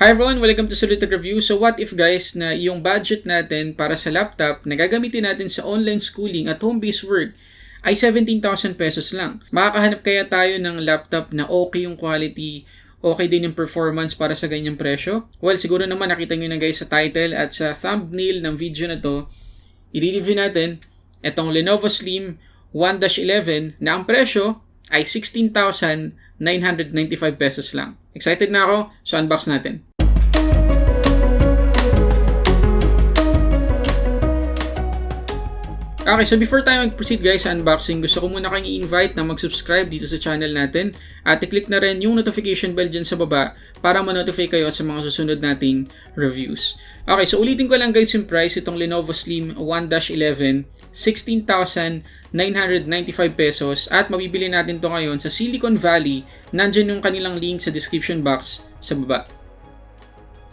Hi everyone! Welcome to Sulit Review. So what if guys na yung budget natin para sa laptop na gagamitin natin sa online schooling at home-based work ay 17,000 pesos lang? Makakahanap kaya tayo ng laptop na okay yung quality, okay din yung performance para sa ganyang presyo? Well, siguro naman nakita nyo na guys sa title at sa thumbnail ng video na to, i-review natin itong Lenovo Slim 1-11 na ang presyo ay 16,995 pesos lang. Excited na ako, so unbox natin. Okay, so before tayo mag-proceed guys sa unboxing, gusto ko muna kayong i-invite na mag-subscribe dito sa channel natin at i-click na rin yung notification bell dyan sa baba para ma-notify kayo sa mga susunod nating reviews. Okay, so ulitin ko lang guys yung price itong Lenovo Slim 1-11, 16,995 pesos at mabibili natin to ngayon sa Silicon Valley. Nandyan yung kanilang link sa description box sa baba.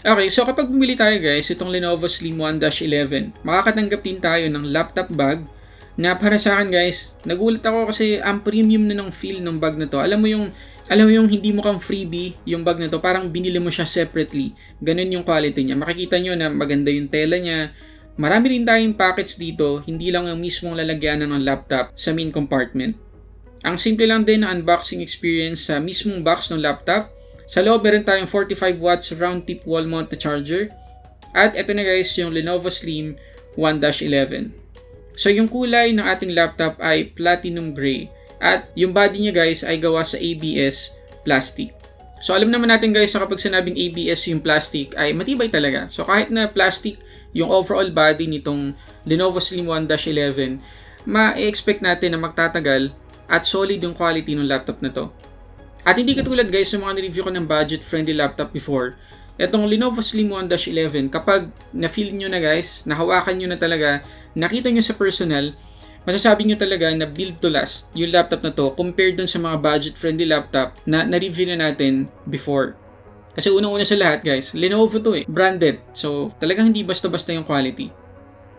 Okay, so kapag bumili tayo guys, itong Lenovo Slim 1-11, makakatanggap din tayo ng laptop bag na para sa akin guys, nagulat ako kasi ang premium na ng feel ng bag na to. Alam mo yung hindi mo kang freebie yung bag na to, parang binili mo siya separately. Ganun yung quality niya. Makikita nyo na maganda yung tela niya. Marami rin tayong packets dito, hindi lang yung mismong lalagyanan ng laptop sa main compartment. Ang simple lang din na unboxing experience sa mismong box ng laptop. Sa loob meron tayong 45 watts round tip wall mount na charger. At ito na guys yung Lenovo Slim 1-11. So yung kulay ng ating laptop ay platinum gray. At yung body niya guys ay gawa sa ABS plastic. So alam naman natin guys na kapag sinabing ABS yung plastic ay matibay talaga. So kahit na plastic yung overall body nitong Lenovo Slim 1-11, ma-expect natin na magtatagal at solid yung quality ng laptop na to. At hindi katulad guys sa mga nireview ko ng budget-friendly laptop before, itong Lenovo Slim 1-11, kapag na-feel nyo na guys, nahawakan nyo na talaga, nakita nyo sa personal, masasabi nyo talaga na build to last yung laptop na to compared dun sa mga budget-friendly laptop na na-review na natin before. Kasi unang-una sa lahat guys, Lenovo to branded. So talagang hindi basta-basta yung quality.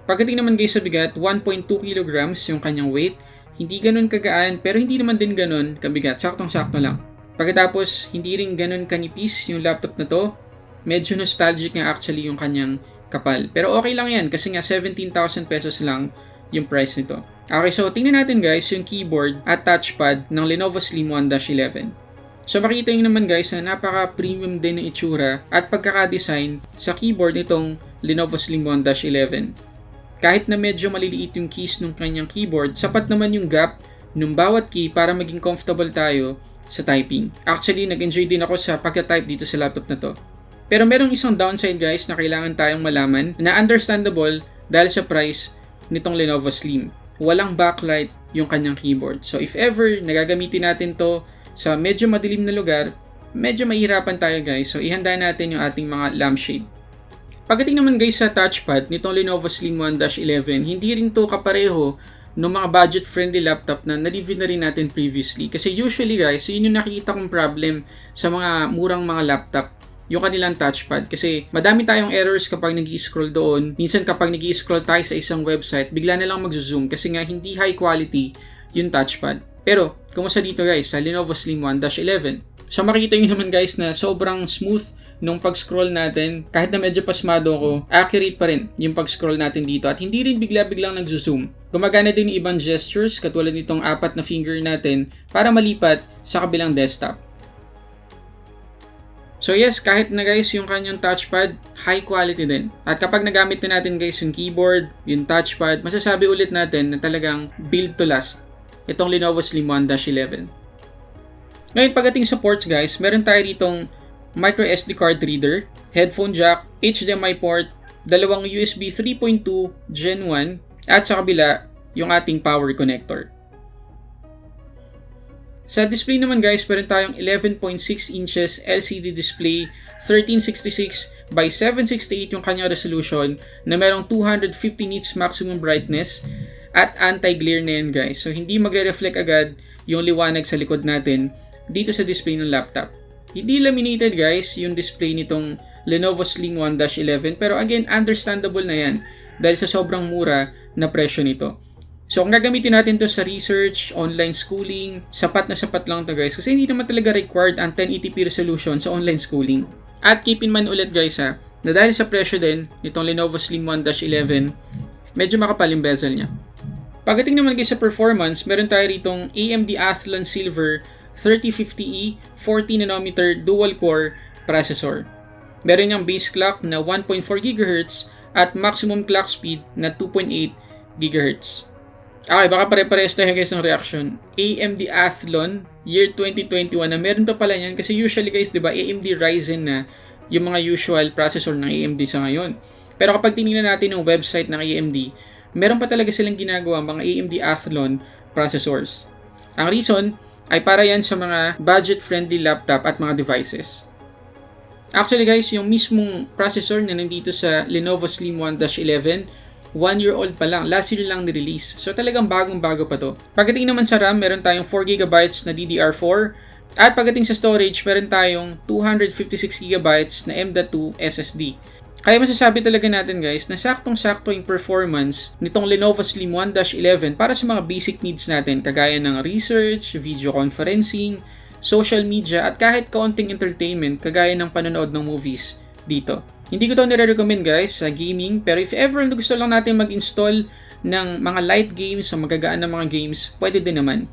Pagdating naman guys sa bigat, 1.2 kg yung kanyang weight. Hindi ganun kagaan pero hindi naman din ganun kabigat. Saktong-sakto lang. Pagkatapos, hindi rin ganun kanipis yung laptop na to. Medyo nostalgic nga actually yung kanyang kapal. Pero okay lang yan kasi nga 17,000 pesos lang yung price nito. Okay, so tingnan natin guys yung keyboard at touchpad ng Lenovo Slim 1-11. So makita nyo naman guys na napaka-premium din ng itsura at pagkaka-design sa keyboard nitong Lenovo Slim 1-11. Kahit na medyo maliliit yung keys ng kanyang keyboard, sapat naman yung gap ng bawat key para maging comfortable tayo sa typing. Actually, nag-enjoy din ako sa pagka-type dito sa laptop na to. Pero merong isang downside guys na kailangan tayong malaman na understandable dahil sa price nitong Lenovo Slim. Walang backlight yung kanyang keyboard. So if ever nagagamitin natin to sa medyo madilim na lugar, medyo mahirapan tayo guys. So ihanda natin yung ating mga lampshade. Pagdating naman guys sa touchpad nitong Lenovo Slim 1-11, hindi rin to kapareho ng mga budget-friendly laptop na na-review na rin natin previously. Kasi usually guys, yun yung nakikita kong problem sa mga murang mga laptop, yung kanilang touchpad. Kasi madami tayong errors kapag nag-i-scroll doon. Minsan kapag nag-i-scroll tayo sa isang website, bigla na lang mag-zoom kasi nga hindi high quality yung touchpad. Pero, kumusta dito guys sa Lenovo Slim 1-11? So makikita nyo naman guys na sobrang smooth nung pag-scroll natin. Kahit na medyo pasmado ako, accurate pa rin yung pag-scroll natin dito at hindi rin bigla-biglang nag-zoom. Gumagana din yung ibang gestures katulad nitong 4 na finger natin para malipat sa kabilang desktop. So yes, kahit na guys yung kanyang touchpad, high quality din. At kapag nagamit na natin guys yung keyboard, yung touchpad, masasabi ulit natin na talagang build to last itong Lenovo Slim 1-11. Ngayon pagdating sa ports guys, meron tayo ditong micro SD card reader, headphone jack, HDMI port, dalawang USB 3.2 Gen 1, at sa kabila, yung ating power connector. Sa display naman guys, meron tayong 11.6 inches LCD display, 1366 by 768 yung kanyang resolution, na merong 250 nits maximum brightness, at anti-glare na yan guys. So hindi magre-reflect agad yung liwanag sa likod natin dito sa display ng laptop. Hindi laminated guys yung display nitong Lenovo Slim 1-11 pero again understandable na yan dahil sa sobrang mura na presyo nito. So kung gagamitin natin to sa research, online schooling, sapat na sapat lang to guys kasi hindi naman talaga required ang 1080p resolution sa online schooling. At keep in mind ulit guys na dahil sa presyo din nitong Lenovo Slim 1-11, medyo makapal yung bezel niya. Pagdating naman guys sa performance, meron tayo ritong AMD Athlon Silver 3050E 14nm dual-core processor. Meron niyang base clock na 1.4 GHz at maximum clock speed na 2.8 GHz. Okay, baka pare-parehas tayo guys ng reaction. AMD Athlon year 2021 na meron pa pala yan kasi usually guys, di ba, AMD Ryzen na yung mga usual processor ng AMD sa ngayon. Pero kapag tinignan natin yung website ng AMD, meron pa talaga silang ginagawa mga AMD Athlon processors. Ang reason ay para yan sa mga budget-friendly laptop at mga devices. Actually guys, yung mismong processor na nandito sa Lenovo Slim 1-11, 1 year old pa lang. Last year lang ni-release. So talagang bagong-bago pa to. Pagdating naman sa RAM, meron tayong 4GB na DDR4. At pagdating sa storage, meron tayong 256GB na M.2 SSD. Kaya masasabi talaga natin guys na saktong-sakto yung performance nitong Lenovo Slim 1-11 para sa mga basic needs natin kagaya ng research, video conferencing, social media at kahit kaunting entertainment kagaya ng panonood ng movies dito. Hindi ko ito nire-recommend guys sa gaming, pero if ever gusto lang natin mag-install ng mga light games o magagaan na mga games, pwede din naman.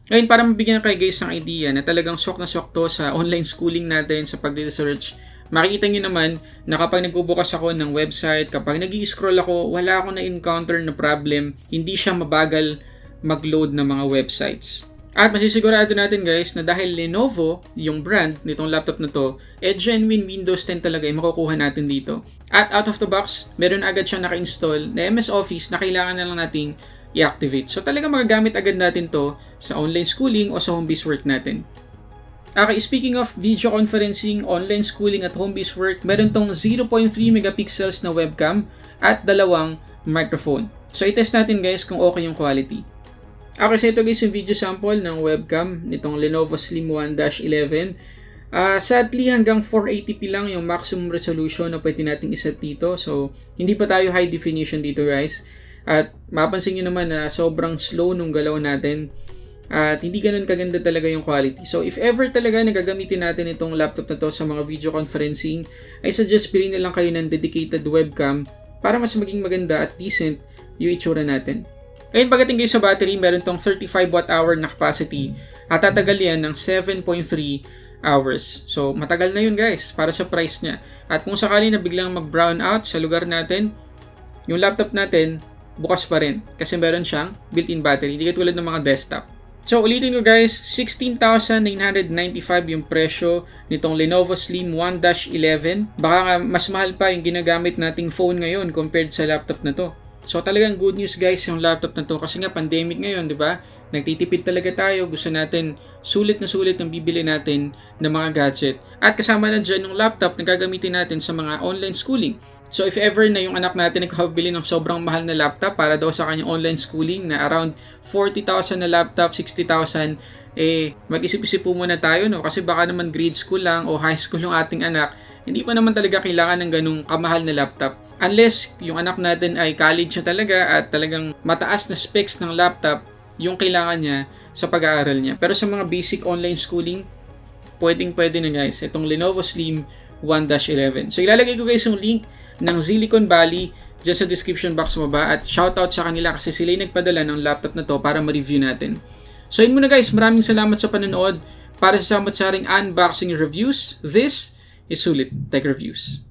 Ngayon, para mabigyan kayo guys ng idea na talagang sok na sok to sa online schooling natin sa pag-research, makikita nyo naman na kapag nagbubukas ako ng website, kapag nag-i-scroll ako, wala akong na-encounter na problem, hindi siya mabagal mag-load ng mga websites. At masisigurado natin guys na dahil Lenovo, yung brand nitong laptop na to, genuine Windows 10 talaga yung makukuha natin dito. At out of the box, meron agad siya naka-install na MS Office na kailangan na lang nating i-activate. So talaga magagamit agad natin to sa online schooling o sa home-based work natin. Okay, speaking of video conferencing, online schooling at home-based work, meron tong 0.3 megapixels na webcam at dalawang microphone. So itest natin guys kung okay yung quality. Okay, so ito guys yung video sample ng webcam nitong Lenovo Slim 1-11. Sadly hanggang 480p lang yung maximum resolution na pwede nating iset dito. So hindi pa tayo high definition dito guys. At mapansin nyo naman na sobrang slow nung galaw natin. At hindi ganun kaganda talaga yung quality. So if ever talaga nagagamitin natin itong laptop na to sa mga video conferencing, I suggest bilhin na lang kayo ng dedicated webcam para mas maging maganda at decent yung itsura natin. Ngayon pagdating kayo sa battery, meron tong 35 Wh na capacity at tatagal yan ng 7.3 hours. So matagal na yun guys para sa price niya. At kung sakali na biglang mag-brown out sa lugar natin, yung laptop natin bukas pa rin kasi meron siyang built-in battery, hindi katulad ng mga desktop. So ulitin ko guys, 16,995 yung presyo nitong Lenovo Slim 1-11. Baka nga mas mahal pa yung ginagamit nating phone ngayon compared sa laptop na to. So talagang good news guys yung laptop na to kasi nga pandemic ngayon, di ba? Nagtitipid talaga tayo, gusto natin sulit na sulit ang bibili natin ng mga gadget. At kasama na dyan yung laptop na gagamitin natin sa mga online schooling. So if ever na yung anak natin nagpabili ng sobrang mahal na laptop para daw sa kanyang online schooling na around 40,000 na laptop, 60,000, mag-isip-isip po muna tayo, no? Kasi baka naman grade school lang o high school yung ating anak, hindi pa naman talaga kailangan ng ganung kamahal na laptop. Unless yung anak natin ay college na talaga at talagang mataas na specs ng laptop yung kailangan niya sa pag-aaral niya. Pero sa mga basic online schooling, pwede na guys, itong Lenovo Slim 1-11. So ilalagay ko guys yung link ng Silicon Valley dyan sa description box sa baba at shoutout sa kanila kasi sila yung nagpadala ng laptop na to para ma-review natin. So yun muna guys, maraming salamat sa panonood. Para sa samot-saring unboxing reviews, this is Sulit Tech Reviews.